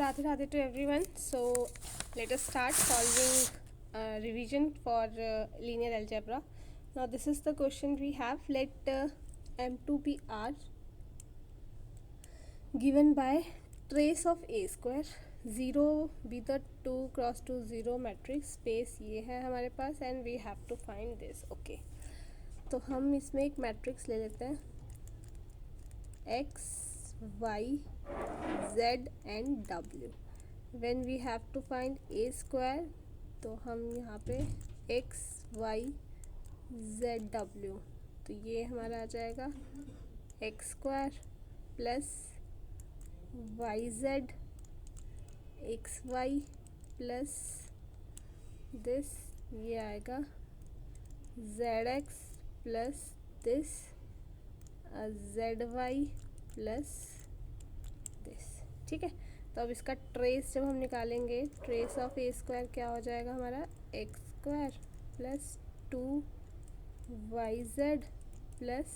Radhe Radhe to everyone. So let us start solving revision for linear algebra. Now this is the question we have. Let M2 be R given by trace of A square, 0 be the 2 cross 2 0 matrix, space ये है हमारे पास and we have to find this. Okay, तो हम इसमें एक matrix ले लेते हैं x y z and w. When we have to find a square तो हम यहाँ पे x y z w, तो ये हमारा आ जाएगा x square plus y z x y plus this, ये आएगा z x plus this z y plus this. ठीक है, तो अब इसका ट्रेस जब हम निकालेंगे, ट्रेस ऑफ ए स्क्वायर क्या हो जाएगा हमारा x square plus 2yz plus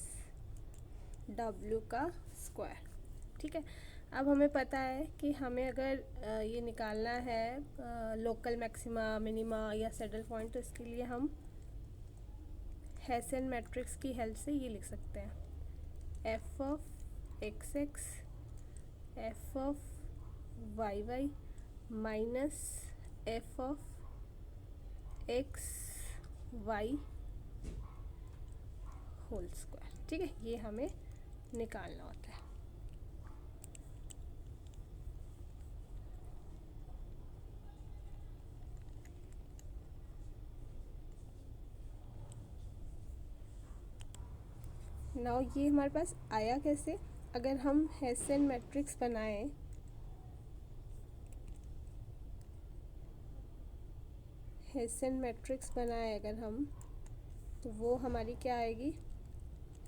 w का स्क्वायर. ठीक है, अब हमें पता है कि हमें अगर ये निकालना है लोकल मैक्सिमा मिनिमा या सैडल पॉइंट, तो इसके लिए हम हेसन मैट्रिक्स की हेल्प से ये लिख सकते हैं f of x x F of Y y minus f of x y whole square. ठीक है, ये हमें निकालना होता है. नाउ ये हमारे पास आया कैसे? अगर हम हेसन मैट्रिक्स बनाएं, हेसन मैट्रिक्स बनाएं अगर हम, तो वो हमारी क्या आएगी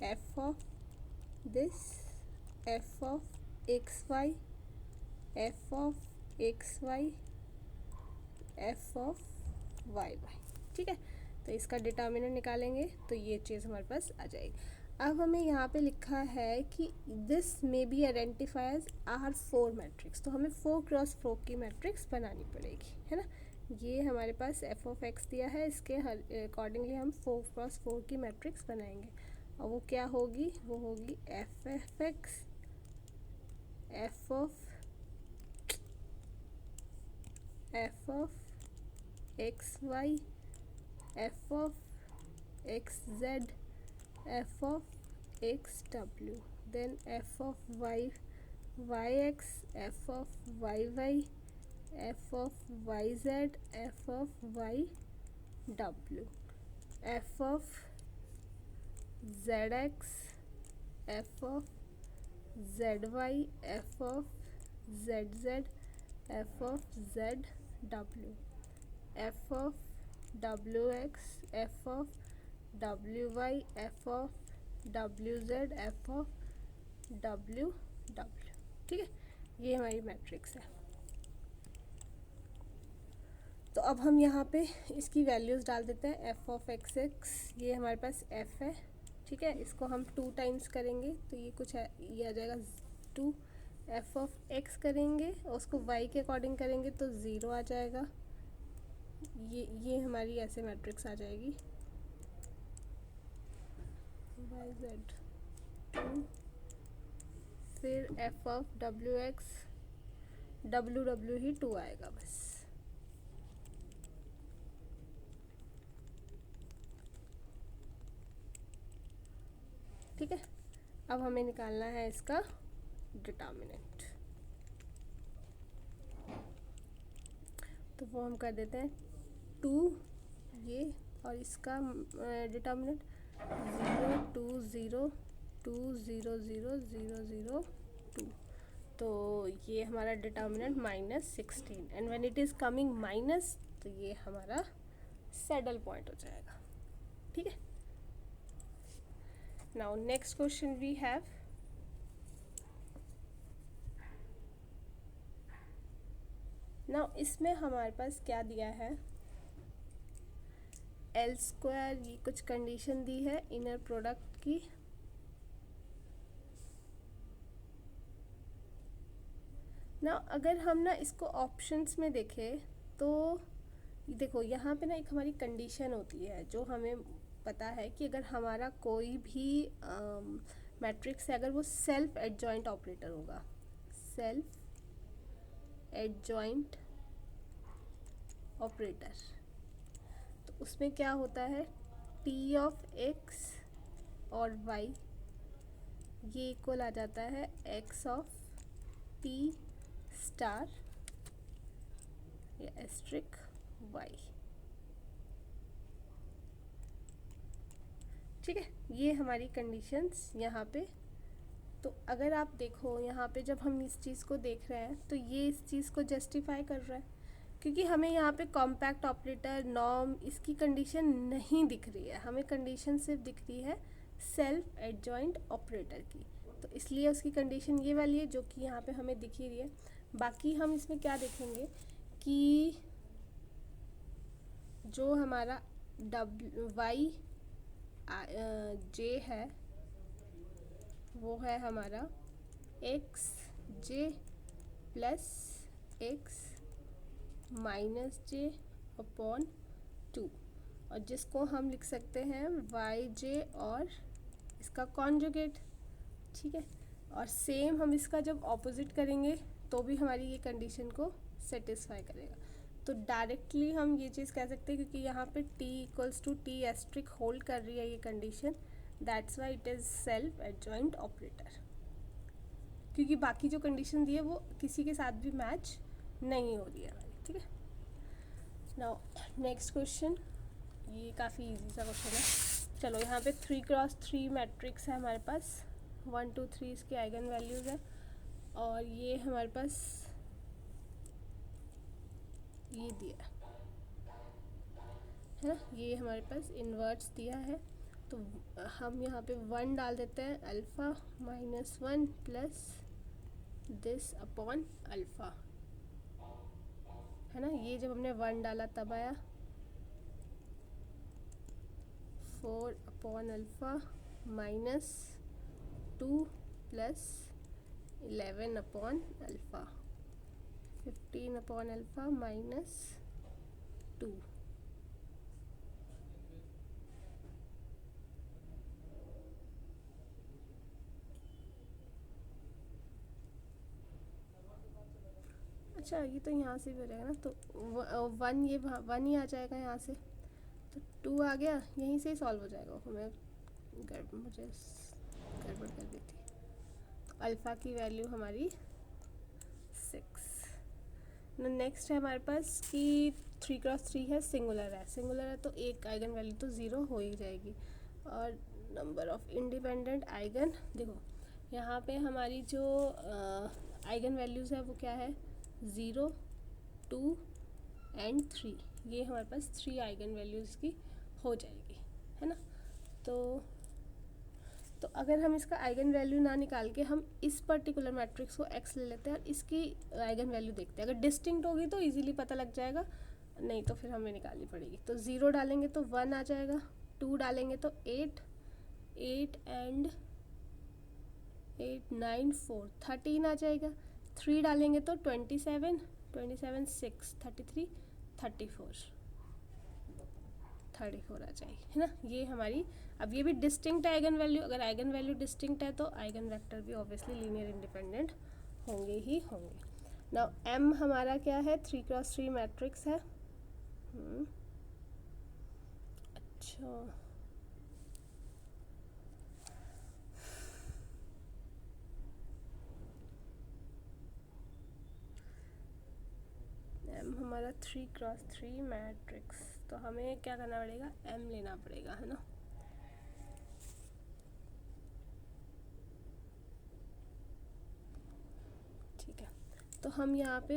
f of this f of x Y F of x Y F of Y y. ठीक है, तो इसका डिटर्मिनेंट निकालेंगे तो ये चीज़ हमारे पास आ जाएगी. अब हमें यहाँ पे लिखा है कि this may be identified as R4 matrix, तो हमें 4 क्रॉस 4 की मैट्रिक्स बनानी पड़ेगी, है ना. ये हमारे पास एफ ऑफ एक्स दिया है, इसके अकॉर्डिंगली हम 4 क्रॉस 4 की मैट्रिक्स बनाएंगे. और वो क्या होगी? वो होगी F F X F of x Y F of X Z F of X W, then F of Y Y X F of Y Y F of Y Z F of Y W F of Z X F of Z Y F of Z Z F of Z W F of W X F of W Y F of W Z F of W W. ठीक है, ये हमारी matrix है. तो अब हम यहाँ पे इसकी वैल्यूज़ डाल देते हैं. एफ ऑफ एक्स एक्स, ये हमारे पास एफ है. ठीक है, इसको हम 2 टाइम्स करेंगे तो ये कुछ है, ये आ जाएगा 2. एफ ऑफ एक्स करेंगे और उसको वाई के अकॉर्डिंग करेंगे तो 0 आ जाएगा. ये हमारी ऐसे मैट्रिक्स आ जाएगी वाई जेड 2. फिर F of W X W W ही 2 आएगा बस. ठीक है, अब हमें निकालना है इसका डिटर्मिनेंट, तो वो हम कर देते हैं 2 ये, और इसका डिटर्मिनेंट 0 2 0 2 0 0 0 0 2, तो ये हमारा determinant -16. And when it is coming minus, तो ये हमारा सैडल पॉइंट हो जाएगा. ठीक है, now next question we have. Now इसमें हमारे पास क्या दिया है, एल स्क्वायर, ये कुछ कंडीशन दी है इनर प्रोडक्ट की. ना अगर हम ना इसको ऑप्शंस में देखें तो देखो यहाँ पे ना एक हमारी कंडीशन होती है जो हमें पता है कि अगर हमारा कोई भी मैट्रिक्स है, अगर वो सेल्फ एडजॉइंट ऑपरेटर होगा, सेल्फ एडजॉइंट ऑपरेटर, तो उसमें क्या होता है, टी ऑफ एक्स और वाई ये इक्वल आ जाता है एक्स ऑफ टी स्टार या एस्ट्रिक वाई। ठीक है, ये हमारी कंडीशंस यहाँ पे। तो अगर आप देखो यहाँ पे जब हम इस चीज़ को देख रहे हैं तो ये इस चीज़ को जस्टिफाई कर रहा है, क्योंकि हमें यहाँ पे कॉम्पैक्ट ऑपरेटर नॉर्म इसकी कंडीशन नहीं दिख रही है, हमें कंडीशन सिर्फ दिख रही है सेल्फ एडजॉइंट ऑपरेटर की। तो इसलिए उसकी कंडीशन ये वाली है जो कि यहाँ पे हमें दिख ही रही है। बाकी हम इसमें क्या देखेंगे कि जो हमारा वाई जे है वो है हमारा X J plus X minus J upon 2, और जिसको हम लिख सकते हैं वाई जे और इसका कॉन्जुगेट। ठीक है, और सेम हम इसका जब ऑपोजिट करेंगे तो भी हमारी ये कंडीशन को सेटिस्फाई करेगा। तो डायरेक्टली हम ये चीज़ कह सकते हैं, क्योंकि यहाँ पे t equals to T asterisk hold कर रही है ये condition, that's why it is self adjoint operator, क्योंकि बाकी जो कंडीशन दी है वो किसी के साथ भी मैच नहीं हो रही है हमारी। ठीक है, नाउ नेक्स्ट क्वेश्चन, ये काफ़ी इजी सा क्वेश्चन है। चलो यहाँ पे 3x3 मैट्रिक्स है हमारे पास, 1 2 3 इसके आइगन वैल्यूज़ है, और ये हमारे पास ये दिया है ना, ये हमारे पास इन्वर्ट्स दिया है। तो हम यहाँ पे 1 डाल देते हैं, alpha minus 1 plus this upon alpha, है ना। ये जब हमने 1 डाला तब आया 4 upon alpha minus 2 plus 11 upon alpha, 15 upon alpha minus 2। अच्छा, ये तो यहाँ से भी हो जाएगा ना, तो 1 ये 1 ही आ जाएगा यहाँ से, तो 2 आ गया, यहीं से ही सॉल्व हो जाएगा। मुझे गड़बड़ कर दी थी। तो अल्फ़ा की वैल्यू हमारी 6। नेक्स्ट है हमारे पास कि 3x3 है, सिंगुलर है तो एक आइगन वैल्यू तो 0 हो ही जाएगी। और नंबर ऑफ इंडिपेंडेंट आइगन, देखो यहाँ पे हमारी जो आइगन वैल्यूज़ है वो क्या है, 0 2 एंड 3, ये हमारे पास 3 आइगन वैल्यूज़ की हो जाएगी, है ना। तो अगर हम इसका आइगन वैल्यू ना निकाल के हम इस पर्टिकुलर मैट्रिक्स को x ले लेते हैं और इसकी आइगन वैल्यू देखते हैं, अगर डिस्टिंक्ट होगी तो इजीली पता लग जाएगा, नहीं तो फिर हमें निकालनी पड़ेगी। तो 0 डालेंगे तो 1 आ जाएगा, 2 डालेंगे तो 8 एंड 8 9 4 13 आ जाएगा, 3 डालेंगे तो 27 6 33 34 आ जाएगी, है ना। ये हमारी, अब ये भी डिस्टिंक्ट है आइगन वैल्यू, अगर आइगन वैल्यू डिस्टिंक्ट है तो आइगन वेक्टर भी ऑब्वियसली लीनियर इंडिपेंडेंट होंगे ही होंगे। नाउ m हमारा क्या है, 3x3 मैट्रिक्स है। अच्छा, m हमारा 3x3 मैट्रिक्स, तो हमें क्या करना पड़ेगा, m लेना पड़ेगा, है ना। ठीक है, तो हम यहाँ पे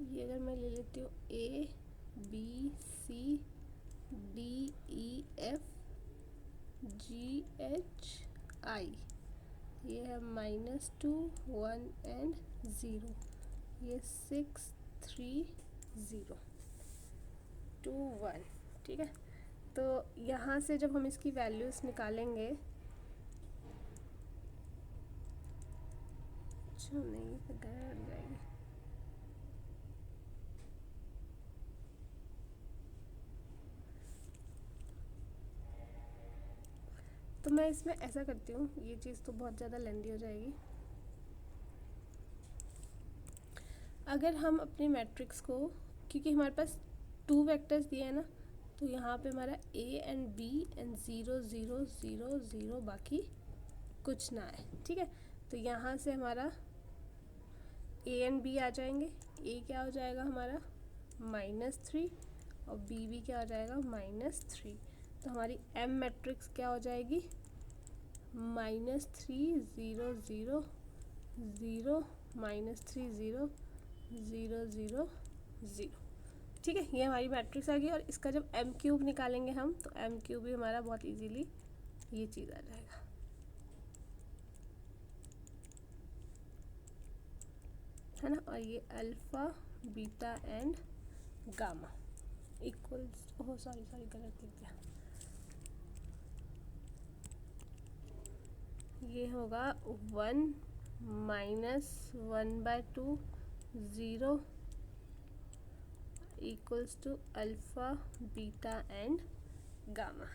ये अगर मैं ले लेती हूँ A B C D E F G H I, ये है -2 1 एंड 0, ये 6 3 0 2 1। ठीक है, तो यहाँ से जब हम इसकी वैल्यूज़ निकालेंगे, अच्छा नहीं गड़बड़ जाएगी, तो मैं इसमें ऐसा करती हूँ, ये चीज़ तो बहुत ज़्यादा लेंदी हो जाएगी। अगर हम अपने मैट्रिक्स को, क्योंकि हमारे पास 2 वेक्टर्स दिए हैं ना, तो यहाँ पे हमारा A एंड B एंड 0 0 0 0 बाकी कुछ ना है, ठीक है। तो यहाँ से हमारा A एंड B आ जाएंगे। A क्या हो जाएगा हमारा -3 और B भी क्या हो जाएगा -3। तो हमारी M मैट्रिक्स क्या हो जाएगी -3 0 0 0 -3 0 0 0 0, ठीक है। ये हमारी मैट्रिक्स आ गई। और इसका जब m क्यूब निकालेंगे हम, तो m क्यूब भी हमारा बहुत इजीली ये चीज़ आ जाएगा, है ना। और ये alpha beta and gamma equals, oh sorry गलत लिख दिया, ये होगा 1 -1/2 0 equals to alpha beta and gamma.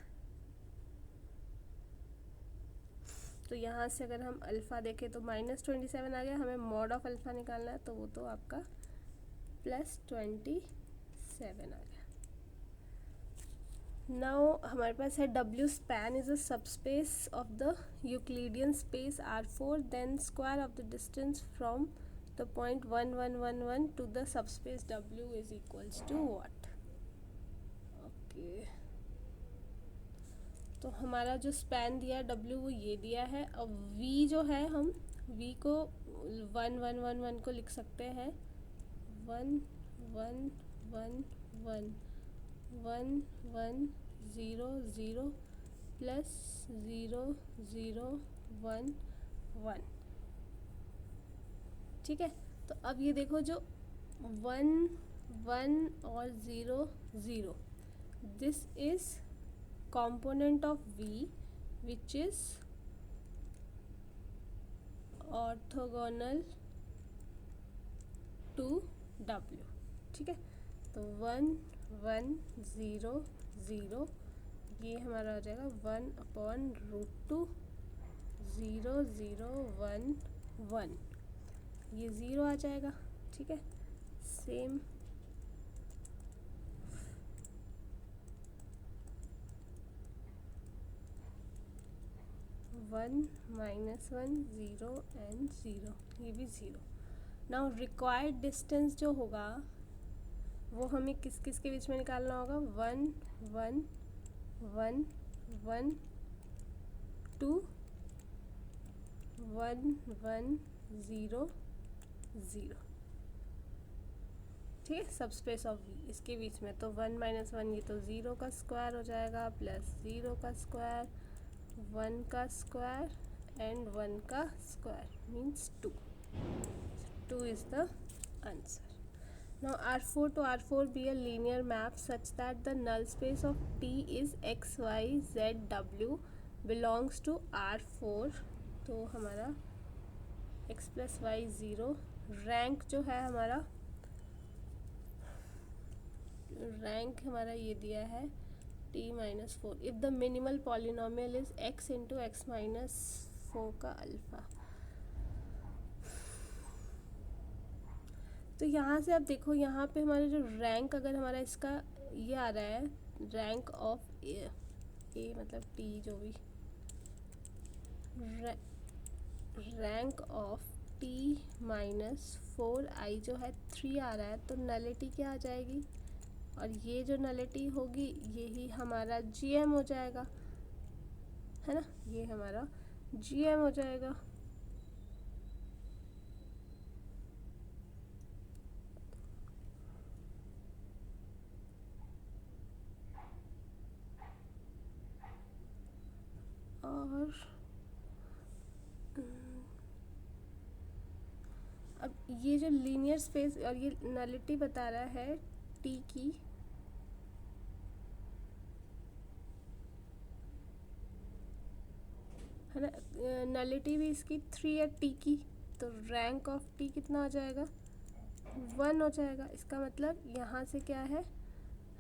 तो यहाँ से अगर हम अल्फ़ा देखें तो -27 आ गया, हमें मॉड ऑफ अल्फ़ा निकालना है, तो वो तो आपका +27 आ गया। नाउ हमारे पास है W span is a subspace of the Euclidean space R4, then square of the distance from the point 1 1 1 1 to the subspace W is equals to what. Okay, तो हमारा जो स्पैन दिया W वो ये दिया है। अब V जो है, हम V को 1 1 1 1 को लिख सकते हैं 1 1 1 1 1 1 0 0 प्लस 0 0 1 1, ठीक है। तो अब ये देखो, जो 1 1 और 0 0, this is component of V which is orthogonal to W, ठीक है। तो 1 1 0 0 ये हमारा हो जाएगा 1/√2 0 0 1 1, ये 0 आ जाएगा, ठीक है। सेम 1 -1 0 एंड 0, ये भी 0। नाउ रिक्वायर्ड डिस्टेंस जो होगा वो हमें किस किस के बीच में निकालना होगा, 1 1 1 1 2 1 1 0 0, ठीक है। सबस्पेस ऑफ V इसके बीच में, तो 1 -1 ये तो 0 का स्क्वायर हो जाएगा, प्लस 0 का स्क्वायर, 1 का स्क्वायर एंड 1 का square means 2। 2 is the answer. Now R4 to R4 be a linear map such that the null space of T is x y z w belongs to R4। तो हमारा x + y 0, rank जो है हमारा, rank हमारा ये दिया है T-4 if the minimal polynomial is x into x - 4 का अल्फ़ा। तो यहाँ से आप देखो, यहाँ पे हमारा जो रैंक, अगर हमारा इसका ये आ रहा है रैंक ऑफ ए मतलब टी, जो भी रैंक ऑफ T-4i जो है 3 आ रहा है, तो नलिटी क्या आ जाएगी, और ये जो नलिटी होगी यही हमारा GM हो जाएगा, है ना। ये हमारा GM हो जाएगा। और अब ये जो लीनियर स्पेस और ये नलिटी बता रहा है टी की, है ना। नलिटी भी इसकी 3 है टी की, तो रैंक ऑफ टी कितना हो जाएगा 1 हो जाएगा। इसका मतलब यहाँ से क्या है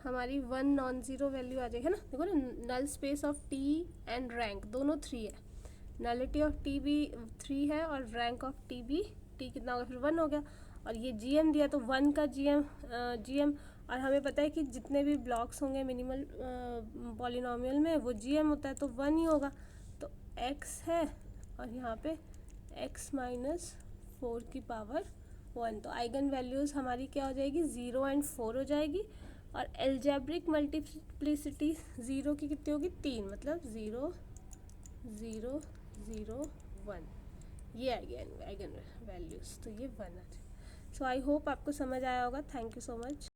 हमारी 1 नॉन ज़ीरो वैल्यू आ जाएगी, है ना। देखो ना null space of T and rank दोनों 3 है, नलिटी ऑफ टी भी 3 है और रैंक ऑफ टी भी टी कितना होगा फिर 1 हो गया। और ये जीएम दिया तो 1 का जीएम और हमें पता है कि जितने भी ब्लॉक्स होंगे मिनिमल पॉलिनोमियल में वो जीएम होता है तो 1 ही होगा। तो x है और यहाँ पे x माइनस 4 की पावर 1, तो आइगन वैल्यूज़ हमारी क्या हो जाएगी 0 एंड 4 हो जाएगी। और एल्जेब्रिक मल्टीप्लिसिटी 0 की कितनी होगी 3, मतलब 0 0 0 1, ये आइगन वैल्यूज़, तो ये 1 आ जाए। सो आई होप आपको समझ आया होगा। Thank you so much.